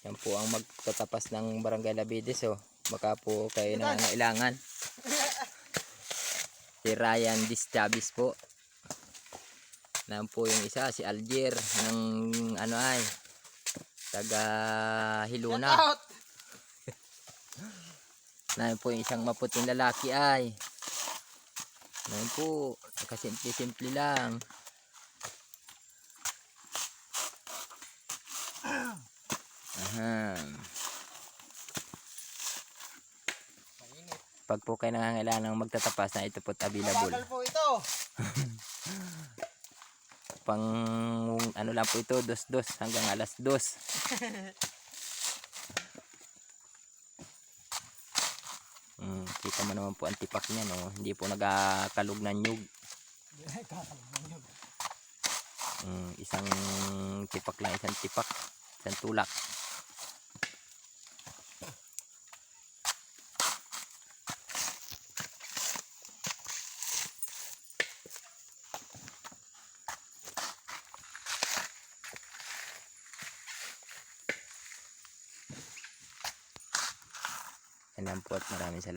Yan po ang magtatapas ng Barangay Labides. Oh. Baka po kayo nangangailangan. Si Ryan Distabis po. Yan po yung isa, si Algier ng ano ay taga Hiluna. Yan po yung isang maputing lalaki ay. Yan po, nakasimple-simple lang. Aha. Pag po kayo nangangailangan ng magtatapas na ito po available. Mabagal po ito. Pang ano lang po ito, 2-2 hanggang alas 2. Kita mo naman po ang tipak niya, no? Hindi po nagkakalog ng nyug. Isang tipak lang, isang tipak, isang tulak. Yan lang po at maraming salamat.